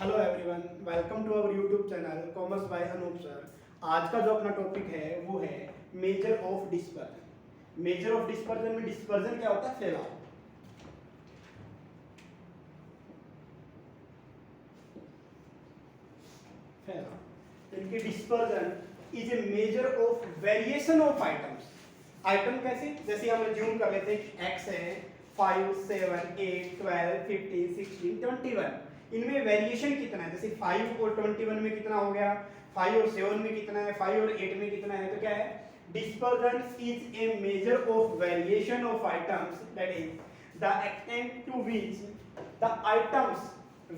Hello everyone, welcome to our YouTube channel commerce by Anoop sir. आज का जो अपना टॉपिक है वो है measure of dispersion. Measure of dispersion में डिस्पर्जन क्या होता है? फैलाव। फैलाव इनके dispersion is a measure of variation of items. Item कैसे? जैसे हम अज्यूम कर लेते हैं कि एक्स है 5, 7, 8, 12, 15, 16, 21। इनमें वेरिएशन कितना है? जैसे 5 और 21 में कितना हो गया, 5 और 7 में कितना है, 5 और 8 में कितना है। तो क्या है? Dispersion is a measure of variation of items, that is the extent to which the items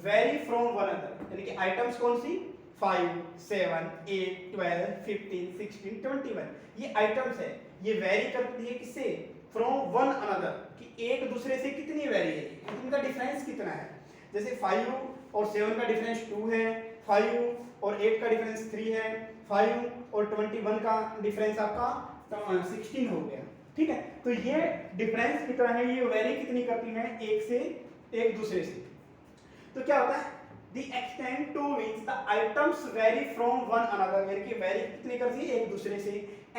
vary from one another. यानी कि आइटम्स कौन सी? 5, 7, 8, 12, 15, 16, 21। ये आइटम्स है, ये वेरी करती है किससे? फ्रॉम वन अनदर, कि एक दूसरे से कितनी वेरी है, इनका डिफरेंस कितना है। जैसे 5 और 7 का डिफरेंस 2 है, 5 और 8 का डिफरेंस 3 है, 5 और 21 का डिफरेंस आपका 16 हो गया। ठीक है, तो ये डिफरेंस कितना है, ये वेरी कितनी करती है एक से एक दूसरे से। तो क्या होता है? The extent to which the items vary from one another, यानी कि वेरी कितनी करती है एक दूसरे से,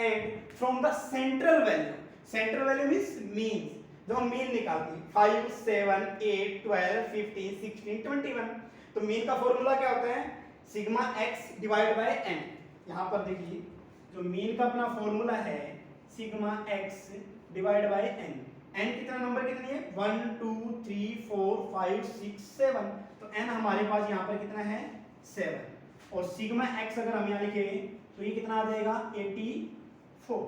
and from the central value। central value means mean, जो हम मीन निकालते हैं 5, 7, 8, 12, 15, 16, 21। तो मीन का फॉर्मूला क्या होता है? Sigma x divide by n. यहाँ पर देखिए, जो मीन का अपना फॉर्मूला है sigma x divide by n. N कितना नंबर कितनी है? 1, 2, 3, 4, 5, 6, 7। तो एन हमारे पास यहाँ पर कितना है? 7। और सिग्मा एक्स अगर हम यहाँ लिखे तो ये कितना आ जाएगा? 84।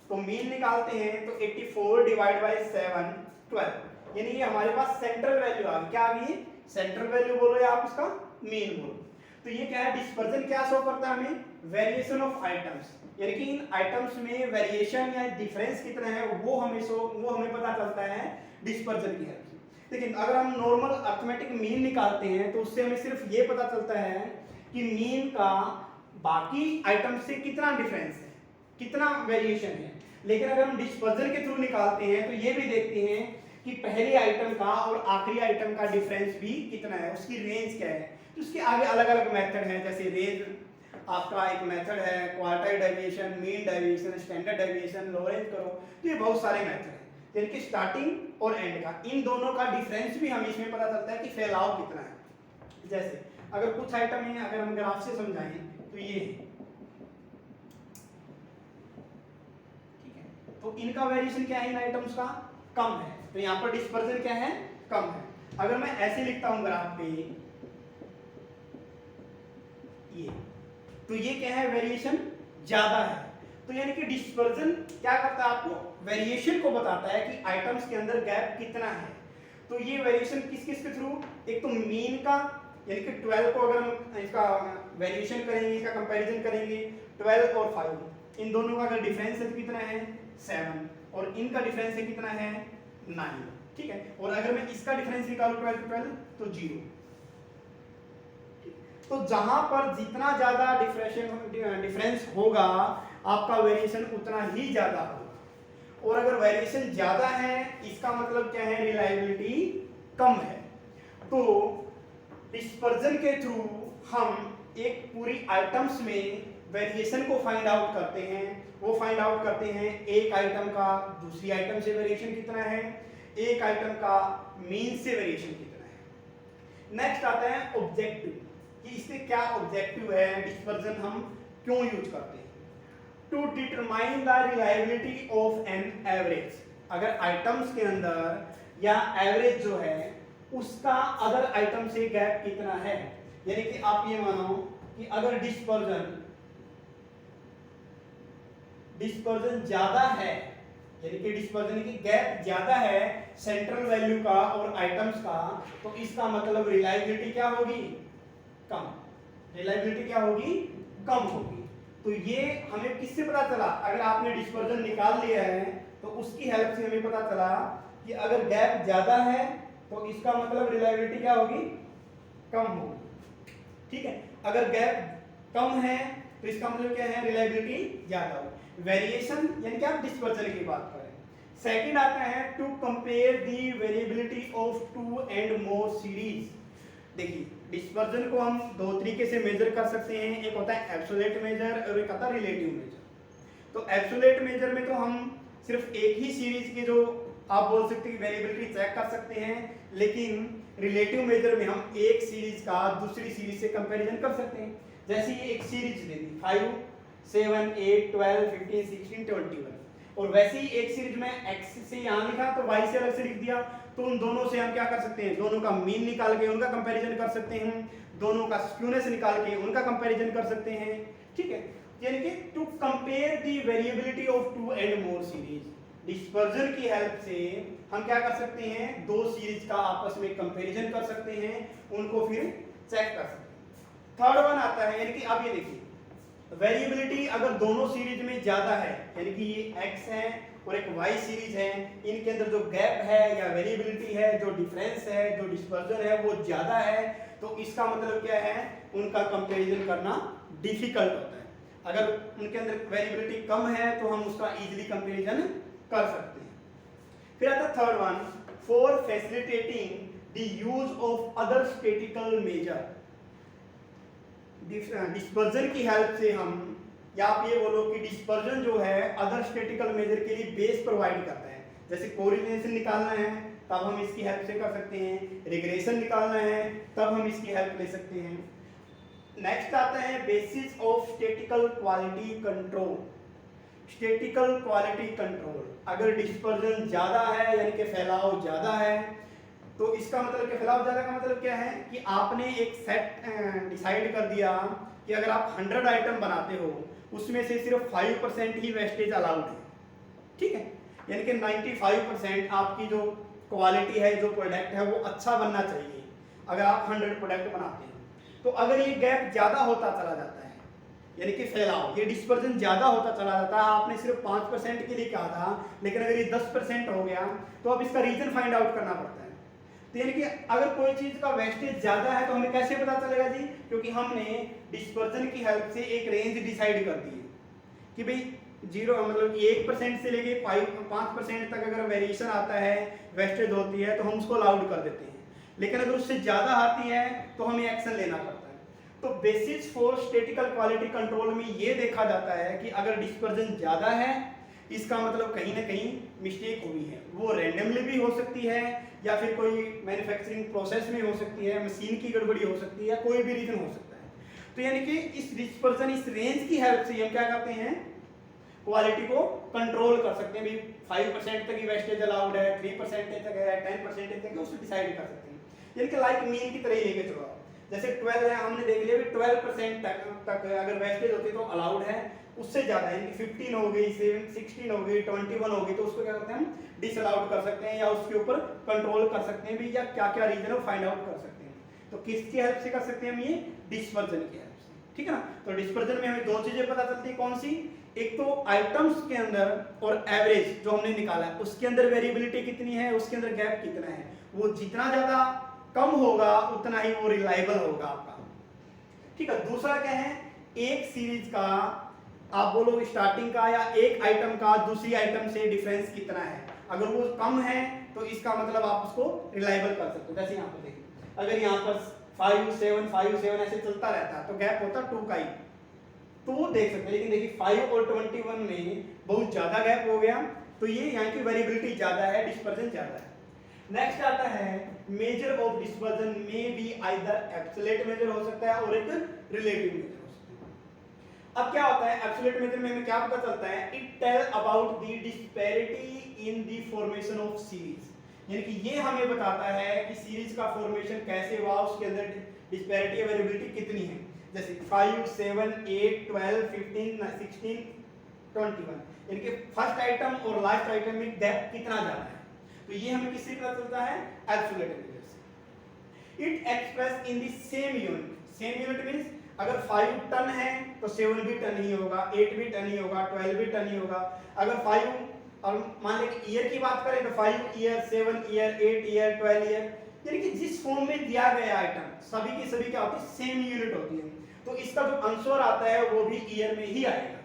तो मीन निकालते हैं तो 84 डिवाइड बाय 7, 12। यानी ये हमारे पास सेंट्रल वैल्यू आ गई। क्या आ गई? सेंट्रल वैल्यू बोलो या आप उसका मीन बोलो। तो ये क्या है? डिस्पर्जन क्या शो करता है हमें? वेरिएशन ऑफ आइटम्स, यानी कि इन आइटम्स में वेरिएशन या डिफरेंस कितना है वो हमें पता चलता है डिस्पर्जन की हेल्प से। लेकिन अगर हम नॉर्मल अर्थमेटिक मीन निकालते हैं तो उससे हमें सिर्फ ये पता चलता है कि मीन का बाकी आइटम से कितना डिफरेंस है, कितना वेरिएशन है। लेकिन अगर हम डिस्पर्जन के थ्रू निकालते हैं तो ये भी देखते हैं कि पहले आइटम का और आखिरी आइटम का डिफरेंस भी कितना है, उसकी रेंज क्या है। तो उसके आगे अलग अलग मेथड है, जैसे रेंज आपका एक मेथड है, quartile deviation, mean deviation, standard deviation, Lorenz करो। तो ये बहुत सारे मेथड हैं, यानी कि स्टार्टिंग और एंड का इन दोनों का डिफरेंस भी हमें इसमें पता चलता है कि फैलाव कितना है। जैसे अगर कुछ आइटम है, अगर हम ग्राफ से समझाएं तो ये है, ठीक है, तो इनका वेरिएशन क्या है? इन आइटम्स का कम है, तो यहाँ पर डिस्पर्जन क्या है? कम है। अगर मैं ऐसे लिखता हूं ग्राफ पे ये, तो ये क्या है? वेरिएशन ज्यादा है। तो यानी कि डिस्पर्जन क्या करता है? आपको वेरिएशन को बताता है कि आइटम्स के अंदर गैप कितना है। तो ये वेरिएशन किस किस के थ्रू? एक तो मीन का, यानी कि 12 को अगर हम इसका वेरिएशन करेंगे, इसका कंपैरिजन करेंगे 12 और 5, इन दोनों का अगर डिफरेंस है तो कितना है? 7। और इनका डिफरेंस है कितना है? 9। ठीक है, और अगर मैं इसका डिफरेंस निकालूं 12 तो 0। तो जहां पर जितना ज्यादा डिफरेंस होगा आपका वेरिएशन उतना ही ज्यादा होगा। और अगर वेरिएशन ज्यादा है इसका मतलब क्या है? रिलायबिलिटी कम है। तो डिस्पर्जन के थ्रू हम एक पूरी आइटम्स में वेरिएशन को फाइंड आउट करते हैं। वो फाइंड आउट करते हैं एक आइटम का दूसरी आइटम से वेरिएशन कितना है, एक आइटम का मीन से वेरिएशन कितना है। नेक्स्ट आता है ऑब्जेक्टिव, कि इससे क्या ऑब्जेक्टिव है, डिस्पर्जन हम क्यों यूज करते हैं। To determine the reliability of an average. अगर आइटम्स के अंदर या एवरेज जो है उसका अदर आइटम से गैप कितना है, यानी कि आप ये मानो कि अगर डिस्पर्जन ज्यादा है, यानी कि डिस्पर्जन की गैप ज्यादा है सेंट्रल वैल्यू का और आइटम्स का, तो इसका मतलब रिलायबिलिटी क्या होगी? कम। रिलायबिलिटी क्या होगी? कम होगी। तो ये हमें किससे पता चला? अगर आपने डिस्पर्जन निकाल लिया है तो उसकी हेल्प से हमें पता चला कि अगर गैप ज्यादा है तो इसका मतलब रिलायबिलिटी क्या होगी? कम होगी। ठीक है, अगर गैप कम है तो इसका मतलब क्या है? रिलायबिलिटी ज्यादा होगी। वेरिएशन यानी कि आप डिस्पर्जन की बात करें। सेकंड आता है to compare the variability of 2 and more series. देखिए डिस्पर्जन को हम दो तरीके से मेजर कर सकते हैं, एक होता है एब्सोल्यूट मेजर और एक होता है रिलेटिव मेजर। तो एब्सोल्यूट मेजर में तो हम सिर्फ एक ही सीरीज की जो आप बोल सकते हैं वेरिएबिलिटी चेक कर सकते हैं, लेकिन रिलेटिव मेजर में हम एक सीरीज का दूसरी सीरीज से कंपैरिजन कर सकते हैं। जैसे ये एक सीरीज दे दी 5 7 8 12 15 16 21, और वैसे ही एक सीरीज में x से यहाँ लिखा तो y से अलग से लिख दिया, तो उन दोनों से हम क्या कर सकते हैं, दोनों का मीन निकाल के उनका कंपैरिजन कर सकते हैं, दोनों का स्क्यूनेस निकाल के उनका कंपैरिजन कर सकते हैं। ठीक है, यानी कि to compare the variability of two and more series, dispersion की हेल्प से हम क्या कर सकते हैं, दो सीरीज का आपस में कंपैरिजन कर सकते हैं, उनको फिर चेक कर सकते हैं। थर्ड वन आता है, यानी कि अब ये देखिए वेरिएबिलिटी अगर दोनों सीरीज में ज्यादा है, यानी कि ये x है और एक y सीरीज है, इनके अंदर जो गैप है या वेरिएबिलिटी है, जो डिफरेंस है, जो डिस्पर्जन है वो ज्यादा है, तो इसका मतलब क्या है, उनका कंपैरिजन करना डिफिकल्ट होता है। अगर उनके अंदर वेरिएबिलिटी कम है तो हम उसका इजीली कंपैरिजन कर सकते हैं। फिर आता third one, for facilitating the use of other statistical measure, dispersion की हेल्प से हम, या आप ये बोलो कि डिस्पर्जन जो है अदर स्टैटिस्टिकल मेजर के लिए बेस प्रोवाइड करता है। जैसे कोरिलेशन निकालना है तब हम इसकी हेल्प से कर सकते हैं, रिग्रेशन निकालना है तब हम इसकी हेल्प ले सकते हैं। नेक्स्ट आता है basis of statistical quality control. Statistical quality control, अगर डिस्पर्जन ज्यादा है यानी कि फैलाव ज्यादा है, तो इसका मतलब कि फैलाव ज्यादा का मतलब क्या है कि आपने एक सेट डिसाइड कर दिया कि अगर आप 100 आइटम बनाते हो उसमें से सिर्फ 5% ही वेस्टेज अलाउड है। ठीक है, यानी कि 95% आपकी जो क्वालिटी है, जो प्रोडक्ट है वो अच्छा बनना चाहिए अगर आप 100 प्रोडक्ट बनाते हैं। तो अगर ये गैप ज्यादा होता चला जाता है, यानी कि फैलाव, ये डिस्पर्जन ज्यादा होता चला जाता है, आपने सिर्फ 5% के लिए कहा था लेकिन अगर ये 10% हो गया तो अब इसका रीजन फाइंड आउट करना पड़ता है। तो यानी कि अगर कोई चीज का वेस्टेज ज्यादा है तो हमें कैसे पता चलेगा जी, क्योंकि हमने डिस्पर्जन की हेल्प से एक रेंज डिसाइड कर दी है कि भाई 0 मतलब 1% से लेके 5% तक अगर वेरिएशन आता है, वेस्टेज होती है, तो हम उसको अलाउड कर देते हैं, लेकिन अगर उससे ज्यादा आती है तो हमें एक्शन लेना पड़ता है। तो basis for statistical quality control में ये देखा जाता है कि अगर डिस्पर्जन ज्यादा है, इसका मतलब कहीं ना कहीं मिस्टेक हुई है, वो रैंडमली भी हो सकती है या फिर कोई मैन्युफैक्चरिंग प्रोसेस में हो सकती है, मशीन की गड़बड़ी हो सकती है, कोई भी रीजन हो सकता है। तो यानी कि इस डिस्पर्जन, इस रेंज की हेल्प से हम क्या करते हैं, क्वालिटी को कंट्रोल कर सकते हैं। भी 5% तक ही वेस्टेज अलाउड है, 3% तक है, 10% तक है, उसको डिसाइड कर सकते हैं। यानी कि लाइक मीन की तरह ही लेके चलो। जैसे 12 है, हमने देख लिया भी 12% तक अगर वेस्टेज होती है तो अलाउड है, उससे ज्यादा यानी कि 15 हो गई, 16 हो गई, 21 हो गई, तो उसको क्या करते हैं, हम डिसअलाउड कर सकते हैं या उसके ऊपर कंट्रोल कर सकते हैं भी, या क्या क्या रीजन है फाइंड आउट कर सकते हैं। तो किसकी हेल्प से कर सकते हैं हम, ये डिस्पर्जन की हेल्प से। ठीक है ना, तो डिस्पर्जन में हमें दो चीजें पता चलती है, कौन सी, एक तो आइटम्स के अंदर और एवरेज जो हमने निकाला है उसके अंदर वेरिएबिलिटी कितनी है, उसके अंदर गैप कितना है, वो जितना ज्यादा कम होगा उतना ही वो रिलायबल होगा आपका। ठीक है, दूसरा क्या है, एक सीरीज का आप बोलो स्टार्टिंग का या एक आइटम का दूसरी आइटम से डिफरेंस कितना है, अगर वो कम है तो इसका मतलब आप उसको रिलायबल कर सकते हो। जैसे यहाँ पर देखिए, अगर यहाँ पर 5 7 5 7 ऐसे चलता रहता तो गैप होता 2 का ही, तो वो देख सकते हैं। लेकिन देखिए 5 और 21 में बहुत ज्यादा गैप हो गया, तो ये यहाँ की वेरिएबिलिटी ज्यादा है, डिस्पर्जन ज्यादा है। नेक्स्ट आता है मेजर ऑफ डिस्पर्जन में भी आइदर एब्सोल्यूट मेजर हो सकता है और एक रिलेटिव मेजर हो सकता है। अब क्या होता है एब्सोल्यूट मेजर में हमें क्या पता चलता है, it tell about the disparity in the formation of series, यानी कि ये हमें बताता है कि सीरीज का फॉर्मेशन कैसे हुआ, उसके अंदर डिस्पैरिटी या वेरिएबिलिटी कितनी है। जैसे 5 7 8 12 15 16 21, यानी कि फर्स्ट आइटम और लास्ट आइटम में गैप कितना ज्यादा है, तो ये हमें किससे पता चलता है, एब्सोल्यूट मेजर से। It express in the same unit, same unit means अगर 5 टन है तो 7 भी टन ही होगा, 8 भी टन ही होगा, 12 भी टन ही होगा। अगर 5 और मान लें कि ईयर की बात करें तो 5 ईयर 7 ईयर 8 ईयर 12 ईयर, यानी कि जिस फॉर्म में दिया गया आइटम सभी की सभी क्या होती है, सेम यूनिट होती है, तो इसका जो आंसर आता है वो भी ईयर में ही आएगा।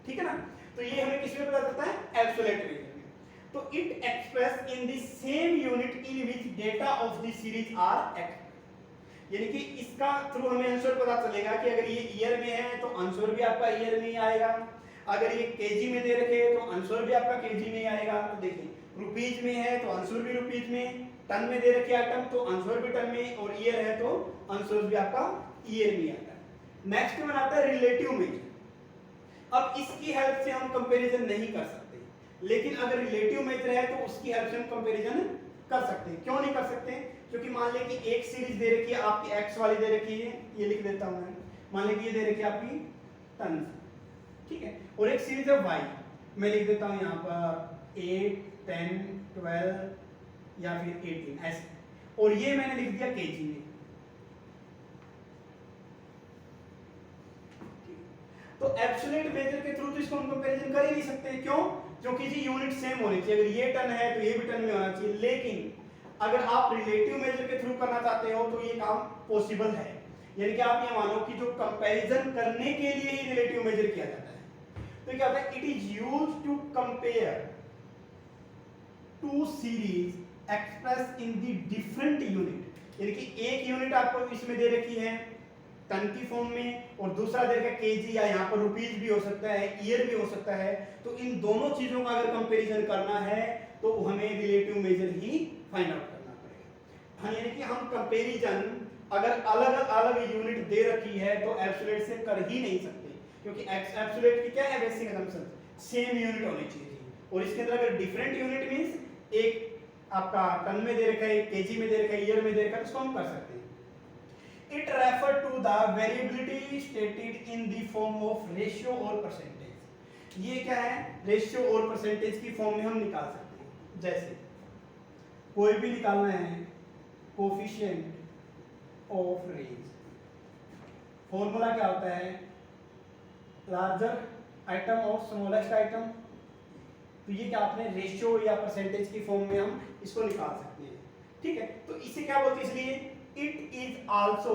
ठीक है ना, तो ये हमें किस में पता चलता है, एब्सोल्यूट मेजर में। तो it express in the same unit in which data of the series are act, यानी कि इसका थ्रू हमें आंसर पता चलेगा कि अगर ये ईयर में है तो आंसर भी आपका ईयर में ही आएगा, अगर ये केजी में दे रखे हैं तो आंसर भी आपका केजी में ही आएगा। तो देखिए रुपीज में है तो आंसर भी रुपीज में, टन में दे रखे आइटम तो आंसर भी टन में, और ईयर है तो आंसर भी आपका ईयर में आता है। नेक्स्ट वन आता है रिलेटिव मेजर। अब इसकी हेल्प से हम कंपैरिजन नहीं कर सकते, लेकिन अगर रिलेटिव मेजर है तो उसकी हेल्प से हम कंपैरिजन कर सकते हैं। क्यों नहीं कर सकते? क्योंकि मान लें कि एक सीरीज दे रखी है आपकी एक्स वाली दे रखी है, ये लिख देता हूं मैं, मान लें कि ये दे रखी है आपकी टन, ठीक है, और एक सीरीज है वाई, मैं लिख देता हूं यहां पर 8 10 12 या फिर 18 ऐसे, और ये मैंने लिख दिया केजी में। तो एब्सोल्यूट मेजर के थ्रू तो इसको हम कंपैरिजन कर ही नहीं सकते। क्यों? क्योंकि जी यूनिट सेम होनी चाहिए, अगर ये टन है तो ये भी टन में होना चाहिए। लेकिन अगर आप रिलेटिव मेजर के थ्रू करना चाहते हो तो ये काम पॉसिबल है, यानी कि आप ये मानो कि जो कंपैरिजन करने के लिए ही रिलेटिव मेजर किया जाता है। तो क्या होता है? It is used to compare two series express in the different unit, यानी कि एक यूनिट आपको इसमें दे रखी है टन की फॉर्म में और दूसरा दे रखा है केजी, या यहाँ पर रुपीज भी हो सकता है, ईयर भी हो सकता है। तो इन दोनों चीजों का अगर कंपैरिजन करना है तो हमें रिलेटिव मेजर ही फाइंड आउट करना पड़ेगा। यानी कि हम कंपैरिजन अगर अलग अलग यूनिट दे रखी है तो एब्सोल्यूट से कर ही नहीं सकते, क्योंकि एब्सोल्यूट की क्या है बेसिक असम्पशन, सेम यूनिट होनी चाहिए। और इसके अंदर अगर डिफरेंट यूनिट मींस एक आपका टन में दे रखा है, केजी में दे रखा है, ईयर में दे रखा है, तो उसको हम कर सकते हैं। It refer to the variability stated in the form of ratio और percentage। ये क्या है? रेशियो और परसेंटेज की फॉर्म में हम निकाल सकते हैं। जैसे कोई भी निकालना है कोफिशिएंट ऑफ रेंज, फॉर्मूला क्या होता है? Larger item of smallest item. तो ये क्या आपने रेशियो या परसेंटेज की फॉर्म में हम इसको निकाल सकते हैं, ठीक है। तो इसे क्या बोलते हैं? इसलिए it is also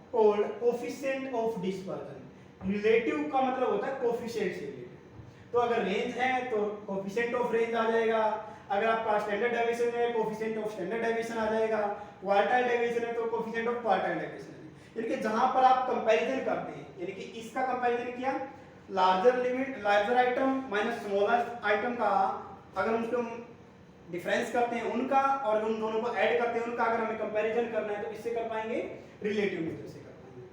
called coefficient of dispersion। Relative का मतलब होता है कोफिशिएंट से रिलेटेड। तो अगर रेंज है तो कोफिशिएंट ऑफ रेंज आ जाएगा, अगर आपका स्टैंडर्ड डेविएशन है कोफिशिएंट ऑफ स्टैंडर्ड डेविएशन आ जाएगा, क्वार्टाइल डेविएशन है तो कोफिशिएंट ऑफ क्वार्टाइल डेविएशन। यानी कि जहां पर आप कंपैरिजन करते हैं, यानी कि इसका कंपैरिजन किया larger limit larger item minus smaller item का, अगर उसको डिफरेंस करते हैं उनका और उन दोनों को ऐड करते हैं उनका, अगर हमें कंपैरिजन करना है तो इससे कर पाएंगे, रिलेटिव मेजर से कर पाएंगे।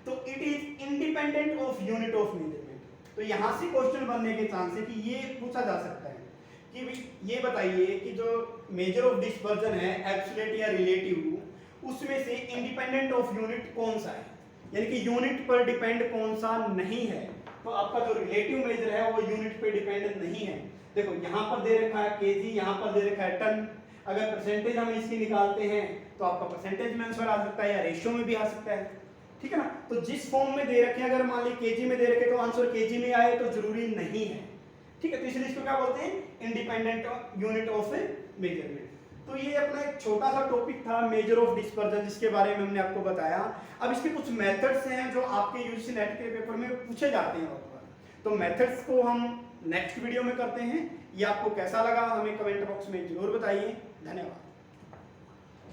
तो it is independent of unit of measurement. तो यहां से क्वेश्चन बनने के चांस है कि ये पूछा जा सकता है कि भाई ये बताइए कि जो मेजर ऑफ डिस्पर्जन है एब्सोल्यूट या रिलेटिव, उसमें से इंडिपेंडेंट ऑफ यूनिट कौन सा है, यानी कि यूनिट पर डिपेंड कौन सा नहीं है। तो आपका जो रिलेटिव मेजर है वो यूनिट पे डिपेंडेंट नहीं है। देखो यहाँ पर दे रखा है केजी, यहाँ पर दे रखा है टन, अगर परसेंटेज हम इसकी निकालते हैं तो आपका परसेंटेज में आंसर आ सकता है या रेशियो में भी आ सकता है, ठीक है ना। तो जिस फॉर्म में दे रखे, अगर मान ली केजी में दे रखे तो आंसर केजी में आए तो जरूरी नहीं है, ठीक है। तो इसलिए इसको क्या बोलते हैं? Independent unit of measurement. तो ये अपना एक छोटा सा टॉपिक था मेजर ऑफ डिस्पर्जन, जिसके बारे में हमने आपको बताया। अब इसके कुछ मेथड्स हैं जो आपके यूजीसी नेट के पेपर में पूछे जाते हैं। तो मेथड्स को हम नेक्स्ट वीडियो में करते हैं। ये आपको कैसा लगा हमें कमेंट बॉक्स में जरूर बताइए। धन्यवाद।